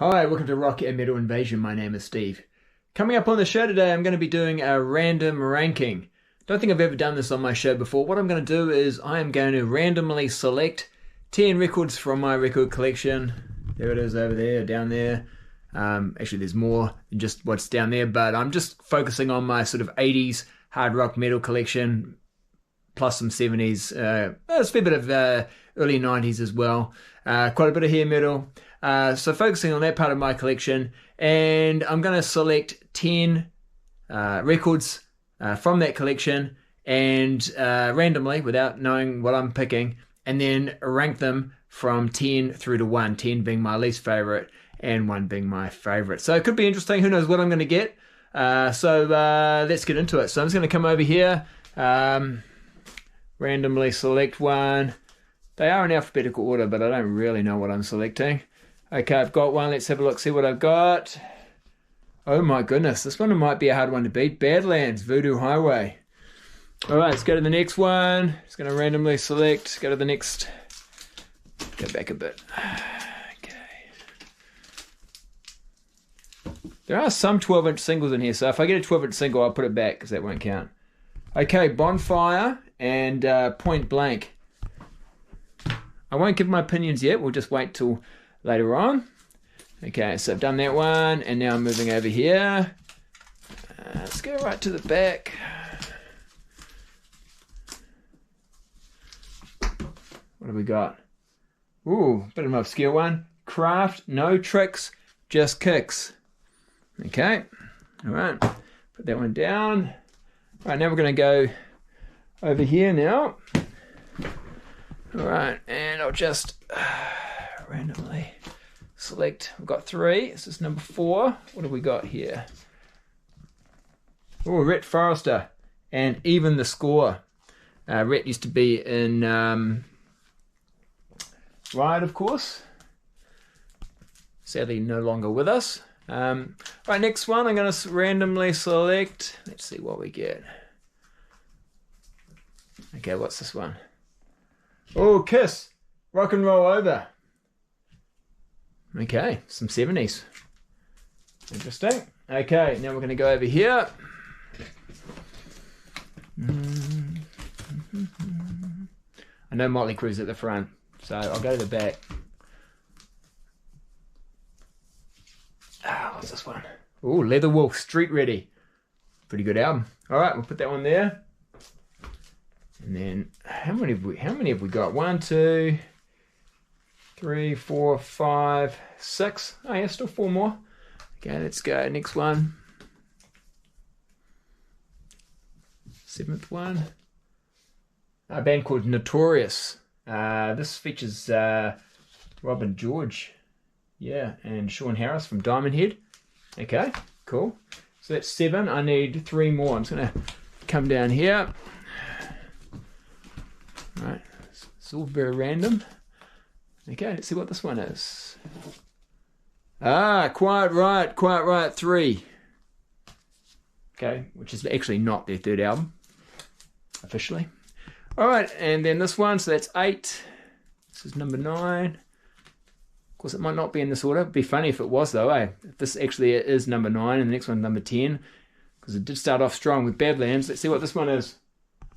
Hi, welcome to Rock and Metal Invasion. My name is Steve. Coming up on the show today, I'm going to be doing a random ranking. Don't think I've ever done this on my show before. What I'm going to do is I am going to randomly select 10 records from my record collection. There it is over there, down there. Actually, there's more than just what's down there, but I'm just focusing on my sort of 80s hard rock metal collection, plus some 70s. There's a fair bit of early 90s as well. Quite a bit of hair metal. So focusing on that part of my collection, and I'm going to select 10 records from that collection and randomly, without knowing what I'm picking, and then rank them from 10 through to 1, 10 being my least favorite and 1 being my favorite. So it could be interesting. Who knows what I'm going to get? So let's get into it. So I'm just going to come over here, randomly select one. They are in alphabetical order, but I don't really know what I'm selecting. Okay, I've got one. Let's have a look, see what I've got. Oh my goodness, this one might be a hard one to beat. Badlands, Voodoo Highway. All right, let's go to the next one. Just going to randomly select. Go to the next. Go back a bit. Okay. There are some 12-inch singles in here, so if I get a 12-inch single, I'll put it back because that won't count. Okay, Bonfire and Point Blank. I won't give my opinions yet. We'll just wait till later on. Okay, so I've done that one, and now I'm moving over here. Let's go right to the back. What have we got? Ooh, bit of an obscure one. Craft, no tricks, just kicks. Okay, all right, put that one down. All right, now we're going to go over here now. All right, and I'll just randomly select. We've got 3. This is number 4. What have we got here? Oh, Rhett Forrester and Even the Score. Rhett used to be in Riot, of course. Sadly, no longer with us. Right, next one, I'm going to randomly select. Let's see what we get. Okay, what's this one? Oh, Kiss, Rock and Roll Over. Okay, some 70s. Interesting. Okay, now we're going to go over here. I know Motley Crue's at the front, so I'll go to the back. What's this one? Oh, Leatherwolf, Street Ready. Pretty good album. All right, we'll put that one there. And then how many have we got? 1, 2, 3, 4, 5, 6. Oh yeah, still 4 more. Okay, let's go. Next one. 7th one. A band called Notorious. This features Robin George. Yeah, and Sean Harris from Diamond Head. Okay, cool. So that's 7. I need 3 more. I'm just going to come down here. Right, it's all very random. Okay, let's see what this one is. Quite right, 3. Okay, which is actually not their 3rd album, officially. All right, and then this one, so that's 8. This is number 9. Of course, it might not be in this order. It'd be funny if it was, though, eh? If this actually is number 9 and the next one's number 10, because it did start off strong with Badlands. Let's see what this one is.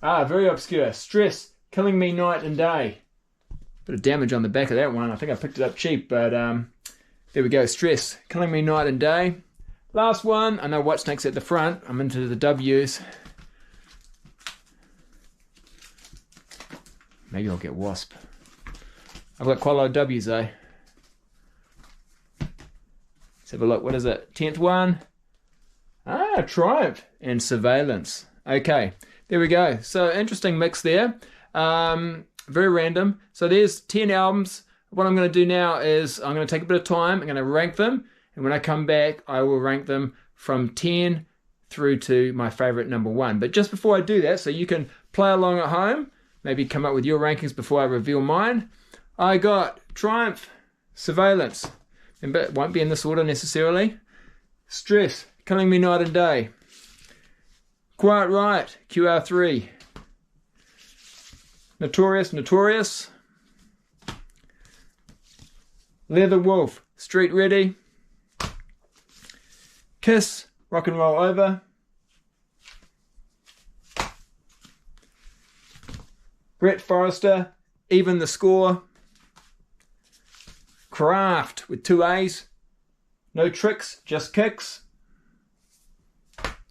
Very obscure. Stress, Killing Me Night and Day. Bit of damage on the back of that one. I think I picked it up cheap, but there we go. Stress, Killing Me Night and Day. Last one. I know Whitesnake's at the front. I'm into the W's. Maybe I'll get Wasp. I've got quite a lot of W's, eh? Let's have a look. What is it? 10th one. Triumph and Surveillance. Okay, there we go. So interesting mix there. Very random. So there's 10 albums. What I'm going to do now is I'm going to take a bit of time. I'm going to rank them. And when I come back, I will rank them from 10 through to my favorite number 1. But just before I do that, so you can play along at home, maybe come up with your rankings before I reveal mine, I got Triumph, Surveillance. And but it won't be in this order necessarily. Stress, Killing Me Night and Day. Quite Right, QR3. Notorious. Leatherwolf, Street Ready. Kiss, Rock and Roll Over. Brett Forrester, Even the Score. Craft with 2 A's. No Tricks, Just Kicks.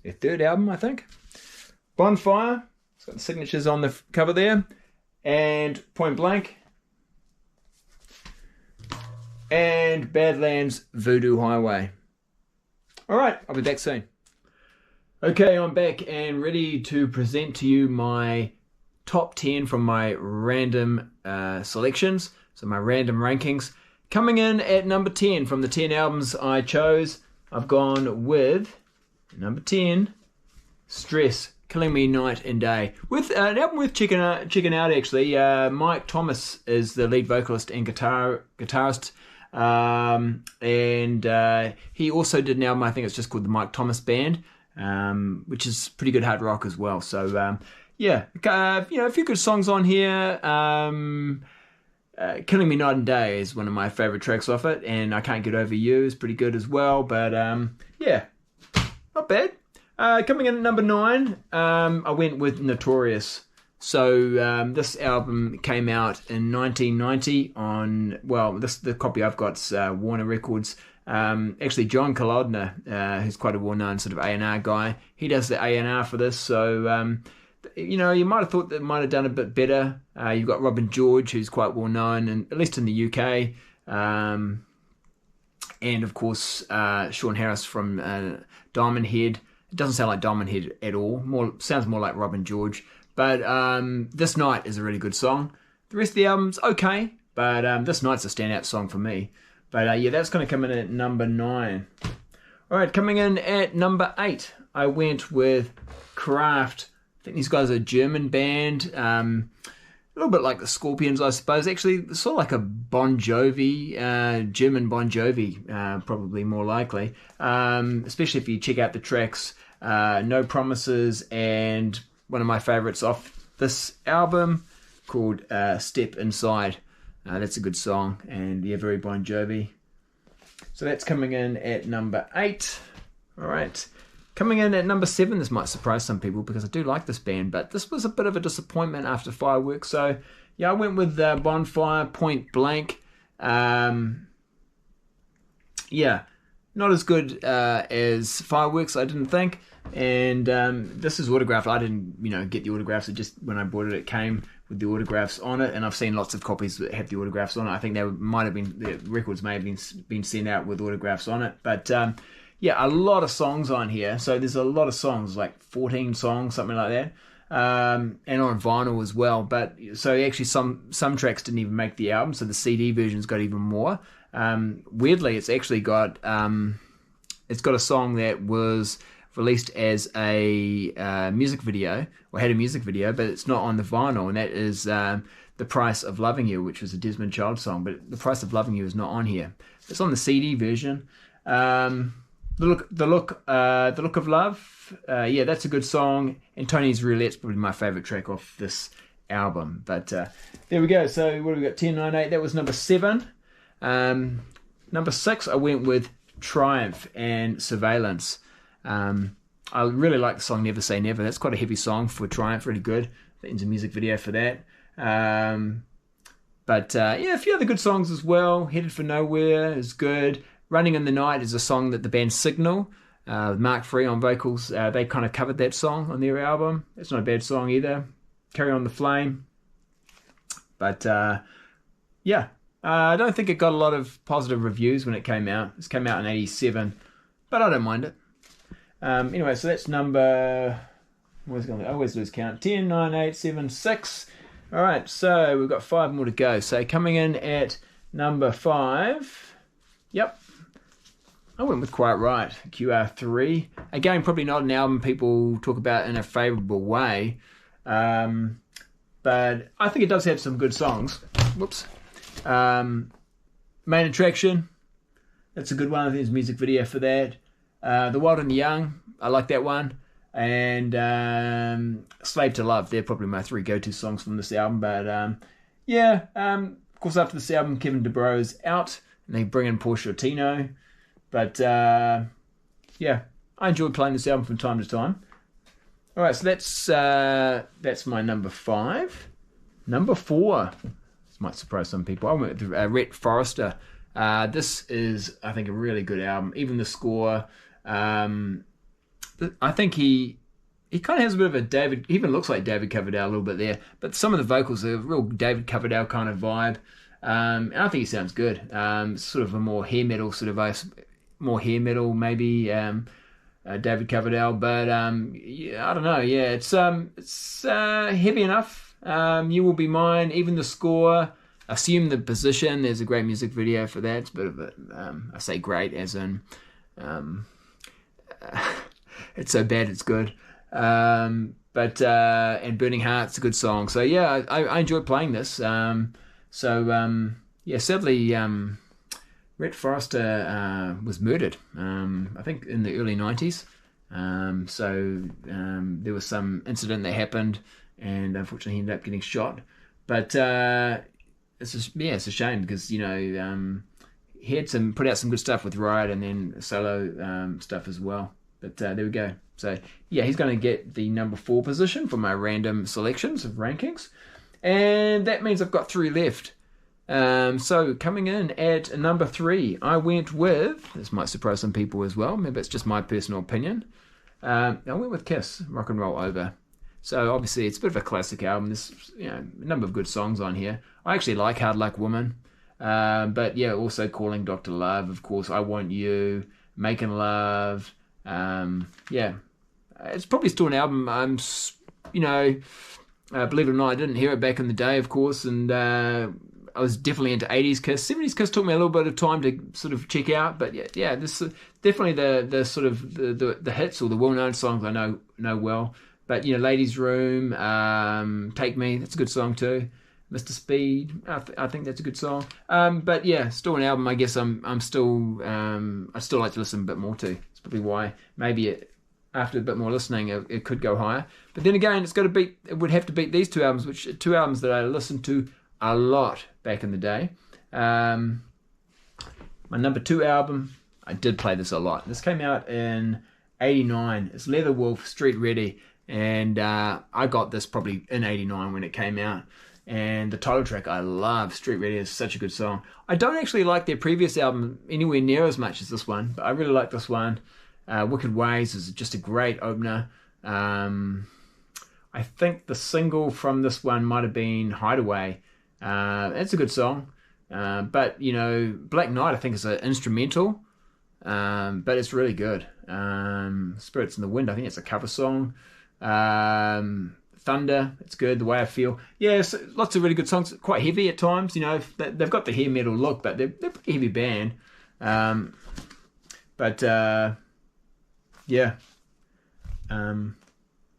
Their third album, I think. Bonfire. It's got the signatures on the cover there. And Point Blank. And Badlands, Voodoo Highway. Alright, I'll be back soon. Okay, I'm back and ready to present to you my top 10 from my random selections. So my random rankings. Coming in at number 10 from the 10 albums I chose, I've gone with number 10, Stress, Killing Me Night and Day. With an album worth checking out actually. Mike Thomas is the lead vocalist and guitarist. And he also did an album, I think it's just called the Mike Thomas Band, which is pretty good hard rock as well. So yeah, a few good songs on here. Killing Me Night and Day is one of my favorite tracks off it, and I Can't Get Over You is pretty good as well. But yeah, not bad. Coming in at number 9, I went with Notorious. So this album came out in 1990 on, the copy I've got's Warner Records. Actually, John Kolodner, who's quite a well-known sort of A&R guy, he does the A&R for this. So, you might have thought that it might have done a bit better. You've got Robin George, who's quite well-known, and at least in the UK. And, of course, Sean Harris from Diamond Head. It doesn't sound like Diamond Head at all. Sounds more like Robin George. But This Night is a really good song. The rest of the album's okay, but This Night's a standout song for me. But yeah, that's going to come in at number 9. All right, coming in at number 8, I went with Craft. I think these guys are a German band. A little bit like the Scorpions, I suppose. Actually, sort of like a Bon Jovi, German Bon Jovi, probably more likely. Especially if you check out the tracks, No Promises, and one of my favorites off this album called Step Inside. That's a good song, and yeah, very Bon Jovi. So that's coming in at number 8. All right. Coming in at number 7, this might surprise some people because I do like this band, but this was a bit of a disappointment after Fireworks. So yeah, I went with Bonfire, Point Blank. Yeah, not as good as Fireworks, I didn't think. And this is autographed. I didn't, get the autographs. It just, when I bought it, it came with the autographs on it. And I've seen lots of copies that have the autographs on it. I think the records may have been sent out with autographs on it. But yeah, a lot of songs on here. So there's a lot of songs, like 14 songs, something like that. And on vinyl as well. But so actually some tracks didn't even make the album. So the CD version's got even more. Weirdly, it's actually got a song that was released as a music video, or had a music video, but it's not on the vinyl, and that is The Price of Loving You, which was a Desmond Child song, but The Price of Loving You is not on here. It's on the CD version. The Look of Love, yeah, that's a good song, and Tony's Roulette's probably my favourite track off this album. But there we go. So what have we got? 10, 9, 8. That was number 7. Number 6, I went with Triumph and Surveillance. I really like the song Never Say Never. That's quite a heavy song for Triumph, really good. There's a music video for that. But yeah, a few other good songs as well. Headed for Nowhere is good. Running in the Night is a song that the band Signal, Mark Free on vocals, they kind of covered that song on their album. It's not a bad song either. Carry On the Flame. But yeah, I don't think it got a lot of positive reviews when it came out. It came out in 87, but I don't mind it. Anyway, so that's number... I always lose count. 10, 9, 8, 7, 6. All right, so we've got 5 more to go. So coming in at number 5... Yep. I went with Quite Right, QR3. Again, probably not an album people talk about in a favourable way. But I think it does have some good songs. Whoops. Main Attraction. That's a good one. I think there's a music video for that. The Wild and the Young. I like that one. And Slave to Love. They're probably my 3 go-to songs from this album. But yeah, of course, after this album, Kevin DuBrow is out. And they bring in Paul Shortino. But yeah, I enjoy playing this album from time to time. All right, so that's my number 5. Number 4. This might surprise some people. I went with Rhett Forrester. This is, I think, a really good album. Even the score. I think he kind of has a bit of a David. He even looks like David Coverdale a little bit there. But some of the vocals are a real David Coverdale kind of vibe. And I think he sounds good. Sort of a more hair metal sort of more hair metal maybe. David Coverdale, but yeah, I don't know. Yeah, it's heavy enough. You Will Be Mine. Even the score. Assume the Position. There's a great music video for that. It's a bit of a I say great as in it's so bad it's good. And Burning Heart's a good song. So yeah, I enjoy playing this. Yeah, sadly, Rhett Forrester was murdered, I think in the early 90s. There was some incident that happened, and unfortunately he ended up getting shot. But it's a shame because, he had put out some good stuff with Riot and then solo stuff as well. But there we go. So yeah, he's going to get the number 4 position for my random selections of rankings. And that means I've got 3 left. So coming in at number 3, I went with, this might surprise some people as well, maybe it's just my personal opinion, I went with Kiss, Rock and Roll Over. So obviously it's a bit of a classic album. There's a number of good songs on here. I actually like Hard Luck Woman, but yeah, also Calling Dr. Love, of course, I Want You, Making Love. It's probably still an album believe it or not, I didn't hear it back in the day, of course, and I was definitely into 80s Kiss. 70s Kiss took me a little bit of time to sort of check out, but yeah, this definitely the sort of the hits or the well-known songs I know well. But Ladies Room, Take Me, that's a good song too. Mr. Speed, I think that's a good song. But yeah, still an album. I guess I still like to listen a bit more to. It's probably why maybe after a bit more listening, it could go higher. But then again, it would have to beat these 2 albums, which are 2 albums that I listened to a lot back in the day. My number 2 album, I did play this a lot. This came out in 89. It's Leatherwolf, Street Ready. And I got this probably in 89 when it came out. And the title track I love. Street Ready is such a good song. I don't actually like their previous album anywhere near as much as this one, but I really like this one. Wicked Ways is just a great opener. I think the single from this one might have been Hideaway. It's a good song. But Black Knight I think is an instrumental, but it's really good. Spirits in the Wind, I think it's a cover song. Thunder, it's good. The Way I Feel, yes, lots of really good songs. Quite heavy at times. They've got the hair metal look, but they're a pretty heavy band.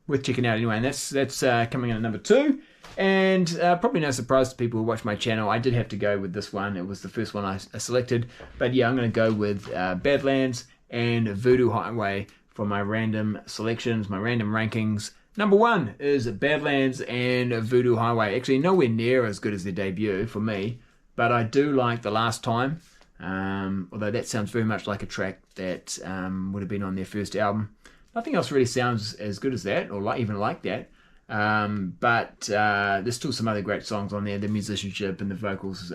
Worth checking out anyway. And that's coming in at number 2. And probably no surprise to people who watch my channel, I did have to go with this one. It was the first one I selected. But yeah, I'm going to go with Badlands and Voodoo Highway for my random selections, my random rankings. Number 1 is Badlands and Voodoo Highway. Actually, nowhere near as good as their debut for me, but I do like The Last Time, although that sounds very much like a track that would have been on their first album. Nothing else really sounds as good as that, or even like that. But there's still some other great songs on there. The musicianship and the vocals,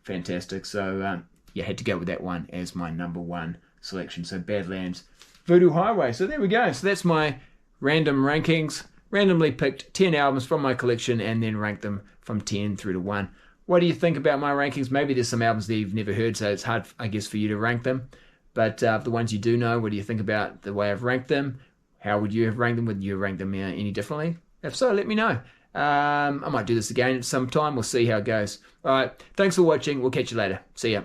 fantastic. So had to go with that one as my number 1 selection. So Badlands, Voodoo Highway. So there we go. So that's my random rankings. Randomly picked 10 albums from my collection and then ranked them from 10 through to 1. What do you think about my rankings? Maybe there's some albums that you've never heard, so it's hard, I guess, for you to rank them. But the ones you do know, what do you think about the way I've ranked them? How would you have ranked them? Would you rank them any differently? If so, let me know. I might do this again at some time. We'll see how it goes. All right. Thanks for watching. We'll catch you later. See ya.